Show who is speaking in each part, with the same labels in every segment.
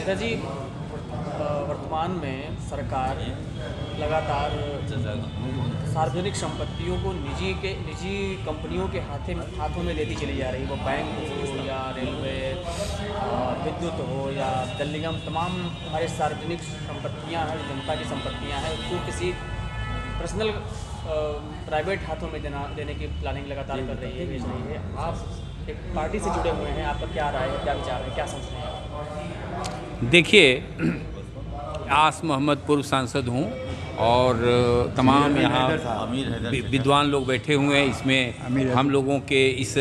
Speaker 1: अच्छा जी, वर्तमान में सरकार लगातार सार्वजनिक संपत्तियों को निजी कंपनियों के हाथों में देती चली जा रही है। वो बैंक हो या रेलवे, विद्युत हो या जल निगम, तमाम हमारी सार्वजनिक संपत्तियां हैं, जनता की संपत्तियां हैं, उसको किसी पर्सनल प्राइवेट हाथों में देने की प्लानिंग लगातार कर रही है, भेज रही है। आप एक पार्टी से जुड़े हुए हैं, आपका क्या राय है, क्या विचार है, क्या समझते हैं आप?
Speaker 2: देखिए, आस मोहम्मद पूर्व सांसद हूँ और तमाम यहाँ विद्वान लोग बैठे हुए हैं। इसमें हम लोगों के इस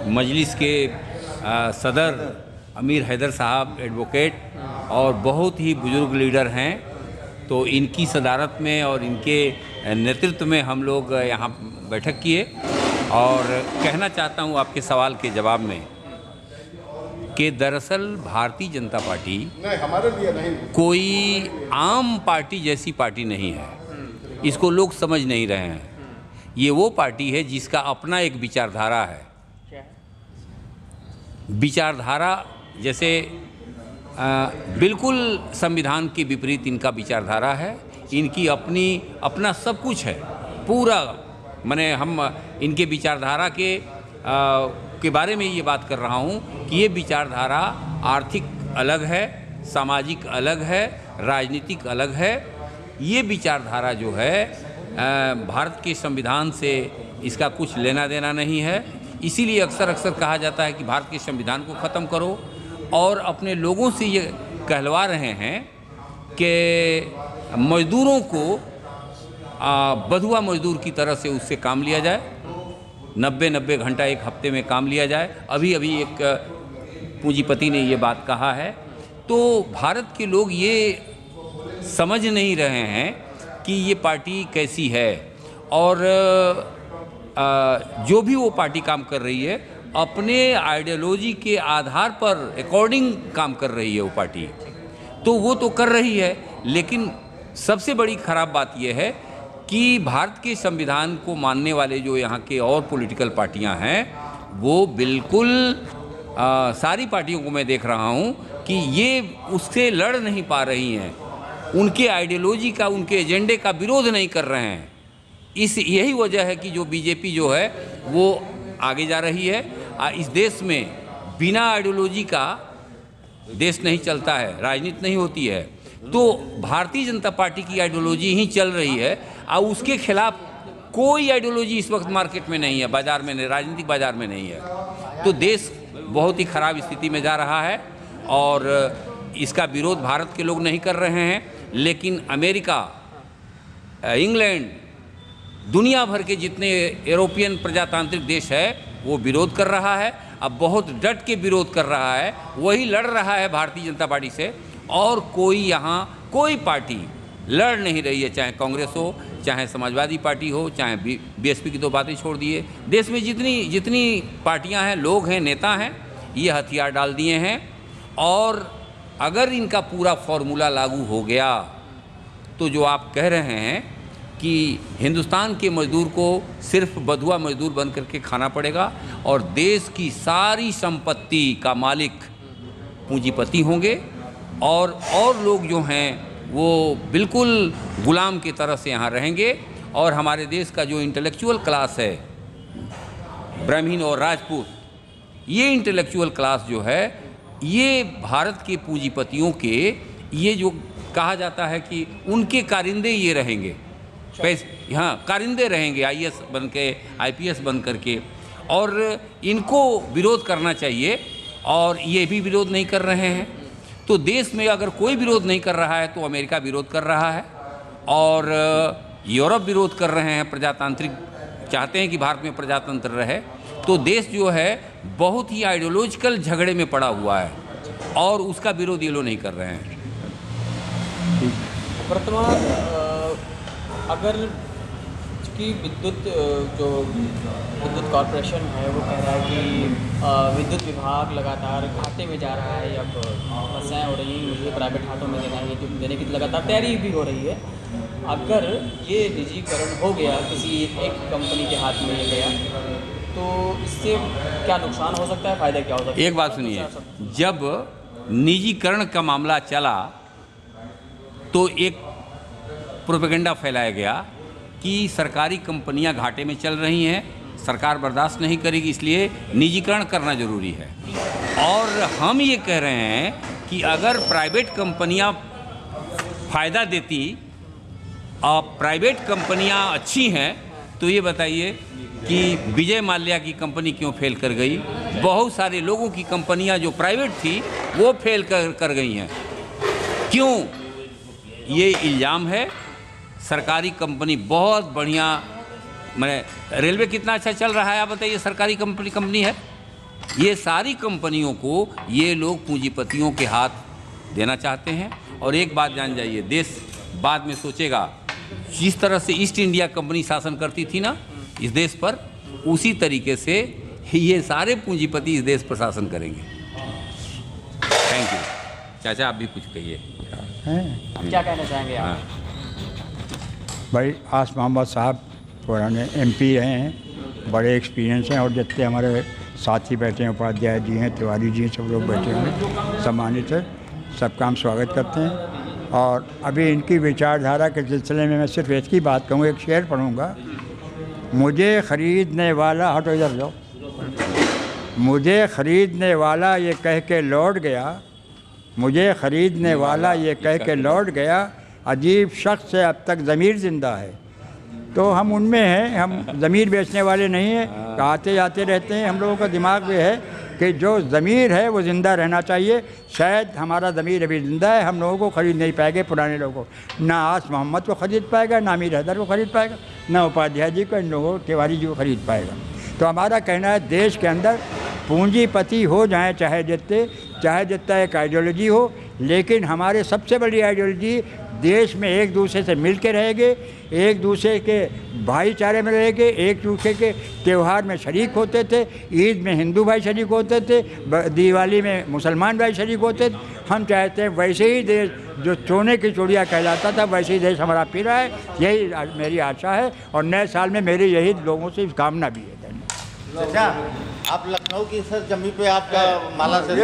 Speaker 2: मजलिस के सदर अमीर हैदर साहब एडवोकेट और बहुत ही बुज़ुर्ग लीडर हैं। तो इनकी सदारत में और इनके नेतृत्व में हम लोग यहाँ बैठक किए और कहना चाहता हूँ आपके सवाल के जवाब में कि दरअसल भारतीय जनता पार्टी कोई आम पार्टी जैसी पार्टी नहीं है। इसको लोग समझ नहीं रहे हैं। ये वो पार्टी है जिसका अपना एक विचारधारा है। विचारधारा जैसे बिल्कुल संविधान के विपरीत इनका विचारधारा है। इनकी अपना सब कुछ है पूरा। माने हम इनके विचारधारा के बारे में ये बात कर रहा हूँ कि ये विचारधारा आर्थिक अलग है, सामाजिक अलग है, राजनीतिक अलग है। ये विचारधारा जो है भारत के संविधान से इसका कुछ लेना देना नहीं है। इसीलिए अक्सर कहा जाता है कि भारत के संविधान को ख़त्म करो, और अपने लोगों से ये कहलवा रहे हैं कि मज़दूरों को बंधुआ मज़दूर की तरह से उससे काम लिया जाए, 90 घंटा एक हफ्ते में काम लिया जाए। अभी एक पूंजीपति ने ये बात कहा है। तो भारत के लोग ये समझ नहीं रहे हैं कि ये पार्टी कैसी है, और जो भी वो पार्टी काम कर रही है अपने आइडियोलॉजी के आधार पर अकॉर्डिंग काम कर रही है वो पार्टी। तो वो तो कर रही है, लेकिन सबसे बड़ी ख़राब बात यह है कि भारत के संविधान को मानने वाले जो यहाँ के और पॉलिटिकल पार्टियाँ हैं वो बिल्कुल सारी पार्टियों को मैं देख रहा हूँ कि ये उससे लड़ नहीं पा रही हैं। उनके आइडियोलॉजी का, उनके एजेंडे का विरोध नहीं कर रहे हैं। यही वजह है कि जो बीजेपी जो है वो आगे जा रही है। इस देश में बिना आइडियोलॉजी का देश नहीं चलता है, राजनीति नहीं होती है। तो भारतीय जनता पार्टी की आइडियोलॉजी ही चल रही है और उसके खिलाफ कोई आइडियोलॉजी इस वक्त मार्केट में नहीं है, बाज़ार में नहीं, राजनीतिक बाज़ार में नहीं है। तो देश बहुत ही ख़राब स्थिति में जा रहा है और इसका विरोध भारत के लोग नहीं कर रहे हैं, लेकिन अमेरिका, इंग्लैंड, दुनिया भर के जितने यूरोपियन प्रजातांत्रिक देश है वो विरोध कर रहा है। अब बहुत डट के विरोध कर रहा है, वही लड़ रहा है भारतीय जनता पार्टी से। और कोई पार्टी लड़ नहीं रही है, चाहे कांग्रेस हो, चाहे समाजवादी पार्टी हो, चाहे बीएसपी की तो बातें छोड़ दिए। देश में जितनी पार्टियां हैं, लोग हैं, नेता हैं, ये हथियार डाल दिए हैं। और अगर इनका पूरा फॉर्मूला लागू हो गया तो जो आप कह रहे हैं कि हिंदुस्तान के मज़दूर को सिर्फ बंधुआ मज़दूर बन करके खाना पड़ेगा और देश की सारी संपत्ति का मालिक पूंजीपति होंगे, और लोग जो हैं वो बिल्कुल गुलाम की तरह से यहाँ रहेंगे। और हमारे देश का जो इंटेलेक्चुअल क्लास है, ब्राह्मण और राजपूत, ये इंटेलेक्चुअल क्लास जो है ये भारत के पूंजीपतियों के, ये जो कहा जाता है कि उनके कारिंदे ये रहेंगे, हाँ कारिंदे रहेंगे, आईएएस बन के, आईपीएस बन करके। और इनको विरोध करना चाहिए और ये भी विरोध नहीं कर रहे हैं। तो देश में अगर कोई विरोध नहीं कर रहा है तो अमेरिका विरोध कर रहा है और यूरोप विरोध कर रहे हैं, प्रजातांत्रिक चाहते हैं कि भारत में प्रजातंत्र रहे। तो देश जो है बहुत ही आइडियोलॉजिकल झगड़े में पड़ा हुआ है और उसका विरोध ये लोग नहीं कर रहे हैं।
Speaker 1: वर्तमान अगर कि विद्युत कॉरपोरेशन है वो कह रहा है कि विद्युत विभाग लगातार घाटे में जा रहा है, अब समस्याएँ हो रही हैं, मुझे प्राइवेट हाथों में देना है, देने की लगातार तैयारी भी हो रही है। अगर ये निजीकरण हो गया, किसी एक कंपनी के हाथ में गया, तो इससे क्या नुकसान हो सकता है, फ़ायदा क्या हो सकता है?
Speaker 2: एक बात सुनिए, जब निजीकरण का मामला चला तो एक प्रोपेगेंडा फैलाया गया कि सरकारी कंपनियां घाटे में चल रही हैं, सरकार बर्दाश्त नहीं करेगी, इसलिए निजीकरण करना ज़रूरी है। और हम ये कह रहे हैं कि अगर प्राइवेट कंपनियां फ़ायदा देती और प्राइवेट कंपनियां अच्छी हैं तो ये बताइए कि विजय माल्या की कंपनी क्यों फेल कर गई? बहुत सारे लोगों की कंपनियां जो प्राइवेट थी वो फेल कर गई हैं। क्यों? ये इल्ज़ाम है। सरकारी कंपनी बहुत बढ़िया, मैंने रेलवे कितना अच्छा चल रहा है, आप बताइए, सरकारी कंपनी है। ये सारी कंपनियों को ये लोग पूंजीपतियों के हाथ देना चाहते हैं। और एक बात जान जाइए, देश बाद में सोचेगा जिस तरह से ईस्ट इंडिया कंपनी शासन करती थी ना इस देश पर, उसी तरीके से ये सारे पूंजीपति इस देश पर शासन करेंगे। Thank you. चाचा आप भी कुछ कहिए।
Speaker 1: क्या कहना चाहेंगे आप?
Speaker 3: भाई आस मोहम्मद साहब पुराने MP रहे हैं, बड़े एक्सपीरियंस हैं, और जितने हमारे साथी बैठे हैं, उपाध्याय जी हैं, तिवारी जी हैं, सब लोग बैठे हैं, सम्मानित है, सबका हम स्वागत करते हैं। और अभी इनकी विचारधारा के सिलसिले में मैं सिर्फ एक ही बात कहूँगा, एक शेर पढ़ूँगा। मुझे ख़रीदने वाला, हटो इधर जाओ, मुझे ख़रीदने वाला ये कह के लौट गया, मुझे ख़रीदने वाला ये कह के लौट गया, अजीब शख्स है अब तक ज़मीर ज़िंदा है। तो हम उनमें हैं, हम ज़मीर बेचने वाले नहीं हैं, आते जाते रहते हैं। हम लोगों का दिमाग में है कि जो ज़मीर है वो ज़िंदा रहना चाहिए। शायद हमारा ज़मीर अभी ज़िंदा है, हम लोगों को ख़रीद नहीं पाएंगे, पुराने लोगों को, ना आस मोहम्मद को ख़रीद पाएगा, ना मीर हैदर को ख़रीद पाएगा, ना उपाध्याय जी को, इन लोगों तिवारी जी को ख़रीद पाएगा। तो हमारा कहना है देश के अंदर पूंजीपति हो जाएँ चाहे जितना एक आइडियोलॉजी हो, लेकिन हमारे सबसे बड़ी आइडियोलॉजी देश में एक दूसरे से मिल के रहेंगे, एक दूसरे के भाईचारे में रहेंगे, एक दूसरे के त्यौहार में शरीक होते थे। ईद में हिंदू भाई शरीक होते थे, दिवाली में मुसलमान भाई शरीक होते थे। हम चाहते हैं वैसे ही देश जो सोने की चिड़िया कहलाता था वैसे ही देश हमारा फिर आए, यही मेरी आशा है। और नए साल में मेरी यही लोगों से कामना भी है।
Speaker 4: अच्छा, आप लखनऊ की सर जमी पे आपका माला से